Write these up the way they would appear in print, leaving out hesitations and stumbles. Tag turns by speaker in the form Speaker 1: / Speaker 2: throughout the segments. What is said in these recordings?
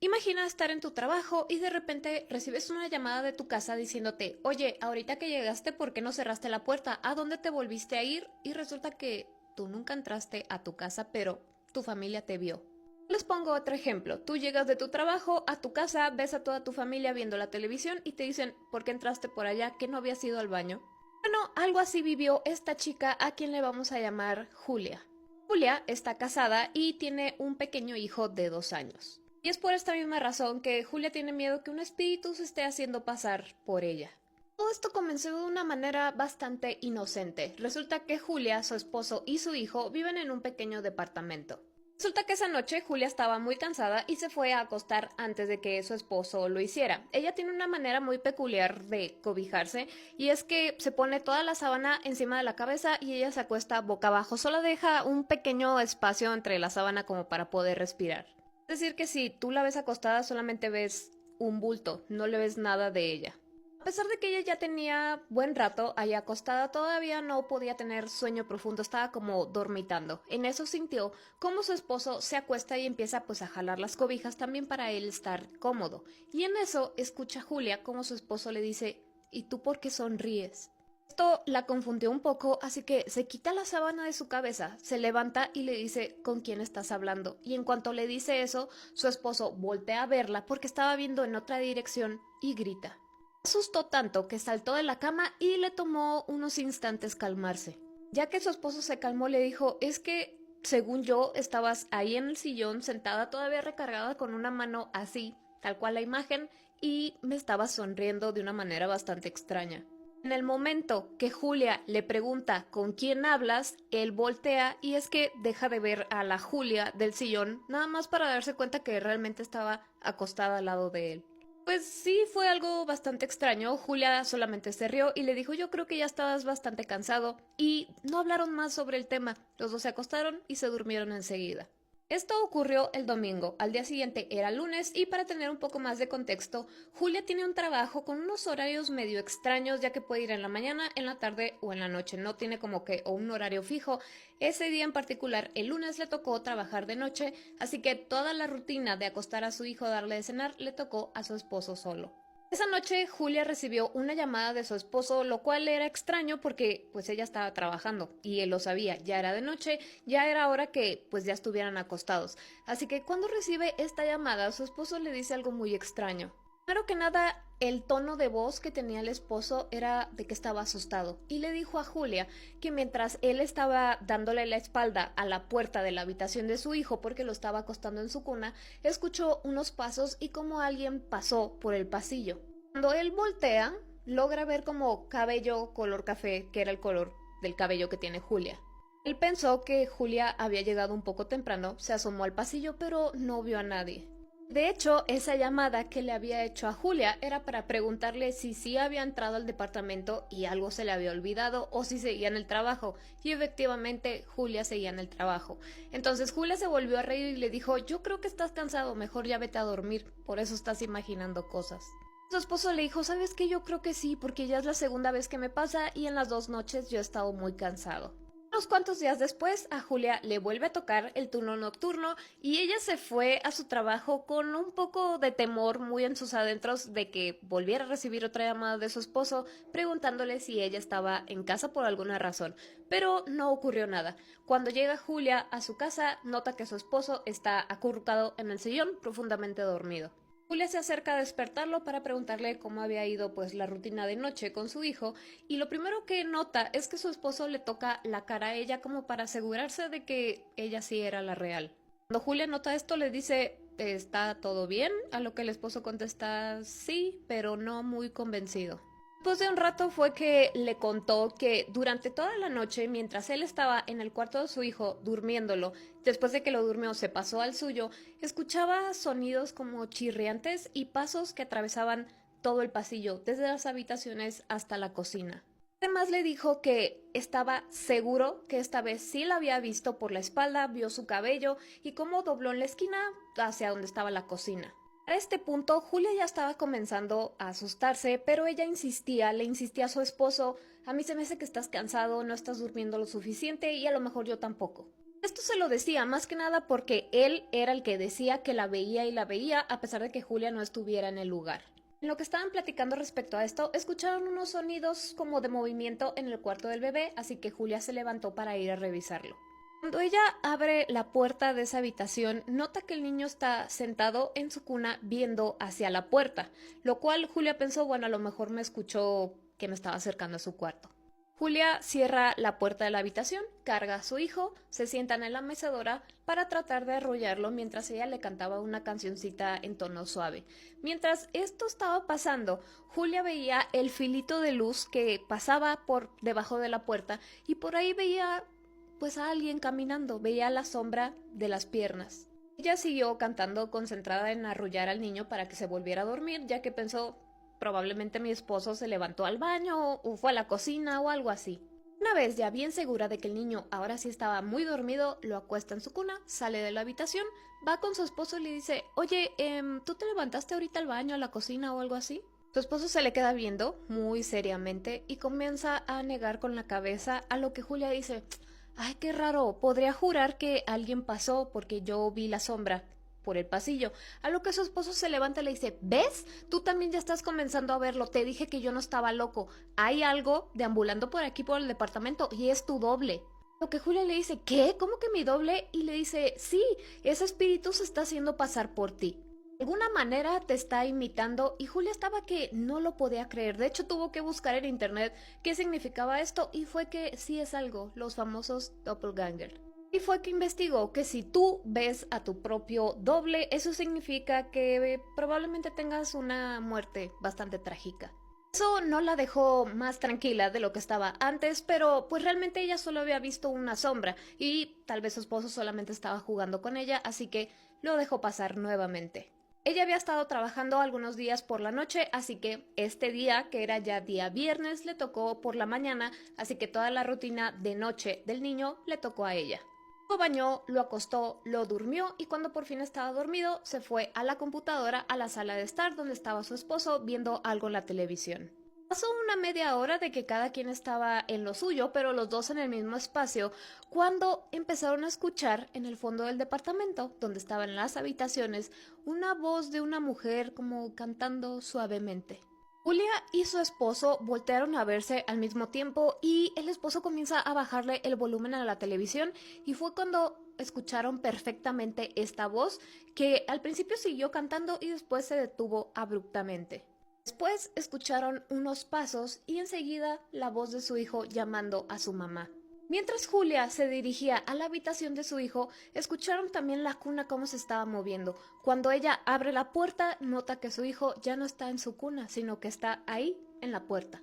Speaker 1: Imagina estar en tu trabajo y de repente recibes una llamada de tu casa diciéndote, oye, ahorita que llegaste, ¿por qué no cerraste la puerta? ¿A dónde te volviste a ir? Y resulta que tú nunca entraste a tu casa, pero tu familia te vio. Les pongo otro ejemplo. Tú llegas de tu trabajo a tu casa, ves a toda tu familia viendo la televisión y te dicen, ¿por qué entraste por allá? ¿Que no habías ido al baño? Bueno, algo así vivió esta chica a quien le vamos a llamar Julia. Julia está casada y tiene un pequeño hijo de 2 años. Y es por esta misma razón que Julia tiene miedo que un espíritu se esté haciendo pasar por ella. Todo esto comenzó de una manera bastante inocente. Resulta que Julia, su esposo y su hijo viven en un pequeño departamento. Resulta que esa noche Julia estaba muy cansada y se fue a acostar antes de que su esposo lo hiciera. Ella tiene una manera muy peculiar de cobijarse y es que se pone toda la sábana encima de la cabeza y ella se acuesta boca abajo. Solo deja un pequeño espacio entre la sábana como para poder respirar. Es decir que si tú la ves acostada solamente ves un bulto, no le ves nada de ella. A pesar de que ella ya tenía buen rato ahí acostada, todavía no podía tener sueño profundo, estaba como dormitando. En eso sintió como su esposo se acuesta y empieza pues a jalar las cobijas también para él estar cómodo. Y en eso escucha Julia como su esposo le dice, ¿y tú por qué sonríes? Esto la confundió un poco, así que se quita la sábana de su cabeza, se levanta y le dice ¿con quién estás hablando? Y en cuanto le dice eso, su esposo voltea a verla porque estaba viendo en otra dirección y grita. Asustó tanto que saltó de la cama y le tomó unos instantes calmarse. Ya que su esposo se calmó, le dijo, es que, según yo, estabas ahí en el sillón, sentada todavía recargada con una mano así, tal cual la imagen, y me estabas sonriendo de una manera bastante extraña. En el momento que Julia le pregunta con quién hablas, él voltea y es que deja de ver a la Julia del sillón, nada más para darse cuenta que realmente estaba acostada al lado de él. Pues sí, fue algo bastante extraño. Julia solamente se rió y le dijo, yo creo que ya estabas bastante cansado. Y no hablaron más sobre el tema. Los dos se acostaron y se durmieron enseguida. Esto ocurrió el domingo, al día siguiente era lunes y para tener un poco más de contexto, Julia tiene un trabajo con unos horarios medio extraños ya que puede ir en la mañana, en la tarde o en la noche, no tiene como que o un horario fijo. Ese día en particular, el lunes le tocó trabajar de noche, así que toda la rutina de acostar a su hijo, darle de cenar, le tocó a su esposo solo. Esa noche Julia recibió una llamada de su esposo, lo cual era extraño porque pues ella estaba trabajando y él lo sabía, ya era de noche, ya era hora que pues ya estuvieran acostados. Así que cuando recibe esta llamada, su esposo le dice algo muy extraño. Primero que nada, el tono de voz que tenía el esposo era de que estaba asustado y le dijo a Julia que mientras él estaba dándole la espalda a la puerta de la habitación de su hijo porque lo estaba acostando en su cuna, escuchó unos pasos y como alguien pasó por el pasillo. Cuando él voltea, logra ver como cabello color café, que era el color del cabello que tiene Julia. Él pensó que Julia había llegado un poco temprano, se asomó al pasillo, pero no vio a nadie. De hecho, esa llamada que le había hecho a Julia era para preguntarle si sí había entrado al departamento y algo se le había olvidado o si seguía en el trabajo. Y efectivamente, Julia seguía en el trabajo. Entonces Julia se volvió a reír y le dijo, yo creo que estás cansado, mejor ya vete a dormir, por eso estás imaginando cosas. Su esposo le dijo, ¿sabes qué? Yo creo que sí, porque ya es la segunda vez que me pasa y en las 2 noches yo he estado muy cansado. Unos cuantos días después, a Julia le vuelve a tocar el turno nocturno y ella se fue a su trabajo con un poco de temor muy en sus adentros de que volviera a recibir otra llamada de su esposo preguntándole si ella estaba en casa por alguna razón, pero no ocurrió nada. Cuando llega Julia a su casa, nota que su esposo está acurrucado en el sillón, profundamente dormido. Julia se acerca a despertarlo para preguntarle cómo había ido pues la rutina de noche con su hijo y lo primero que nota es que su esposo le toca la cara a ella como para asegurarse de que ella sí era la real. Cuando Julia nota esto le dice ¿está todo bien? A lo que el esposo contesta sí, pero no muy convencido. Después de un rato fue que le contó que durante toda la noche, mientras él estaba en el cuarto de su hijo durmiéndolo, después de que lo durmió se pasó al suyo, escuchaba sonidos como chirriantes y pasos que atravesaban todo el pasillo, desde las habitaciones hasta la cocina. Además le dijo que estaba seguro que esta vez sí la había visto por la espalda, vio su cabello y cómo dobló en la esquina hacia donde estaba la cocina. A este punto, Julia ya estaba comenzando a asustarse, pero ella insistía, le insistía a su esposo, a mí se me hace que estás cansado, no estás durmiendo lo suficiente y a lo mejor yo tampoco. Esto se lo decía más que nada porque él era el que decía que la veía y la veía a pesar de que Julia no estuviera en el lugar. En lo que estaban platicando respecto a esto, escucharon unos sonidos como de movimiento en el cuarto del bebé, así que Julia se levantó para ir a revisarlo. Cuando ella abre la puerta de esa habitación, nota que el niño está sentado en su cuna viendo hacia la puerta, lo cual Julia pensó, bueno, a lo mejor me escuchó que me estaba acercando a su cuarto. Julia cierra la puerta de la habitación, carga a su hijo, se sientan en la mecedora para tratar de arrullarlo mientras ella le cantaba una cancioncita en tono suave. Mientras esto estaba pasando, Julia veía el filito de luz que pasaba por debajo de la puerta y por ahí veía pues a alguien caminando, veía la sombra de las piernas. Ella siguió cantando concentrada en arrullar al niño para que se volviera a dormir, ya que pensó probablemente mi esposo se levantó al baño o fue a la cocina o algo así. Una vez ya bien segura de que el niño ahora sí estaba muy dormido, lo acuesta en su cuna, sale de la habitación, va con su esposo y le dice, oye, ¿tú te levantaste ahorita al baño, a la cocina o algo así? Su esposo se le queda viendo muy seriamente y comienza a negar con la cabeza, a lo que Julia dice, ay, qué raro, podría jurar que alguien pasó porque yo vi la sombra por el pasillo, a lo que su esposo se levanta y le dice, ¿ves? Tú también ya estás comenzando a verlo, te dije que yo no estaba loco, hay algo deambulando por aquí por el departamento y es tu doble. Lo que Julia le dice, ¿qué? ¿Cómo que mi doble? Y le dice, sí, ese espíritu se está haciendo pasar por ti. De alguna manera te está imitando y Julia estaba que no lo podía creer. De hecho, tuvo que buscar en internet qué significaba esto y fue que sí es algo, los famosos doppelganger. Y fue que investigó que si tú ves a tu propio doble, eso significa que probablemente tengas una muerte bastante trágica. Eso no la dejó más tranquila de lo que estaba antes, pero pues realmente ella solo había visto una sombra y tal vez su esposo solamente estaba jugando con ella, así que lo dejó pasar nuevamente. Ella había estado trabajando algunos días por la noche, así que este día, que era ya día viernes, le tocó por la mañana, así que toda la rutina de noche del niño le tocó a ella. Lo bañó, lo acostó, lo durmió y cuando por fin estaba dormido, se fue a la computadora a la sala de estar donde estaba su esposo viendo algo en la televisión. Pasó una media hora de que cada quien estaba en lo suyo, pero los dos en el mismo espacio, cuando empezaron a escuchar en el fondo del departamento, donde estaban las habitaciones, una voz de una mujer como cantando suavemente. Julia y su esposo voltearon a verse al mismo tiempo y el esposo comienza a bajarle el volumen a la televisión y fue cuando escucharon perfectamente esta voz que al principio siguió cantando y después se detuvo abruptamente. Después escucharon unos pasos y enseguida la voz de su hijo llamando a su mamá. Mientras Julia se dirigía a la habitación de su hijo, escucharon también la cuna cómo se estaba moviendo. Cuando ella abre la puerta, nota que su hijo ya no está en su cuna, sino que está ahí, en la puerta.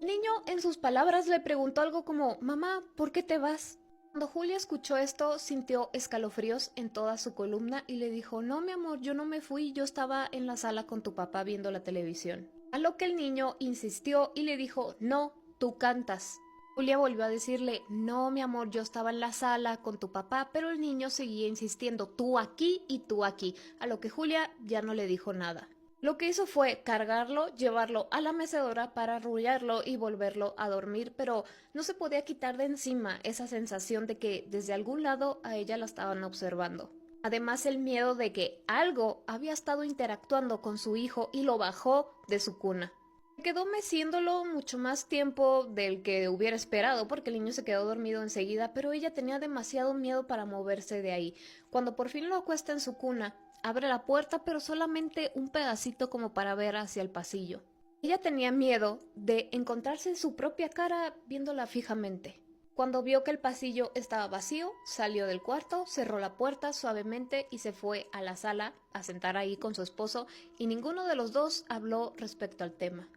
Speaker 1: El niño, en sus palabras, le preguntó algo como, mamá, ¿por qué te vas? Cuando Julia escuchó esto, sintió escalofríos en toda su columna y le dijo, no, mi amor, yo no me fui, yo estaba en la sala con tu papá viendo la televisión. A lo que el niño insistió y le dijo, no, tú cantas. Julia volvió a decirle, no, mi amor, yo estaba en la sala con tu papá, pero el niño seguía insistiendo, tú aquí y tú aquí, a lo que Julia ya no le dijo nada. Lo que hizo fue cargarlo, llevarlo a la mecedora para arrullarlo y volverlo a dormir, pero no se podía quitar de encima esa sensación de que desde algún lado a ella la estaban observando. Además el miedo de que algo había estado interactuando con su hijo y lo bajó de su cuna. Quedó meciéndolo mucho más tiempo del que hubiera esperado porque el niño se quedó dormido enseguida, pero ella tenía demasiado miedo para moverse de ahí. Cuando por fin lo acuesta en su cuna, abre la puerta pero solamente un pedacito como para ver hacia el pasillo. Ella tenía miedo de encontrarse su propia cara viéndola fijamente. Cuando vio que el pasillo estaba vacío, salió del cuarto, cerró la puerta suavemente y se fue a la sala a sentar ahí con su esposo y ninguno de los dos habló respecto al tema.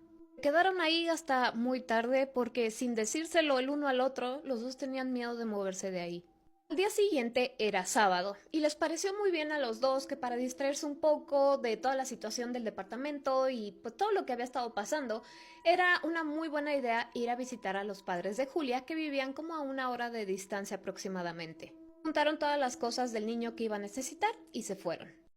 Speaker 1: Quedaron ahí hasta muy tarde porque sin decírselo el uno al otro, los dos tenían miedo de moverse de ahí. Al día siguiente era sábado y les pareció muy bien a los dos que para distraerse un poco de toda la situación del departamento y pues todo lo que había estado pasando, era una muy buena idea ir a visitar a los padres de Julia que vivían como a una hora de distancia aproximadamente. Juntaron todas las cosas del niño que iba a necesitar y se fueron.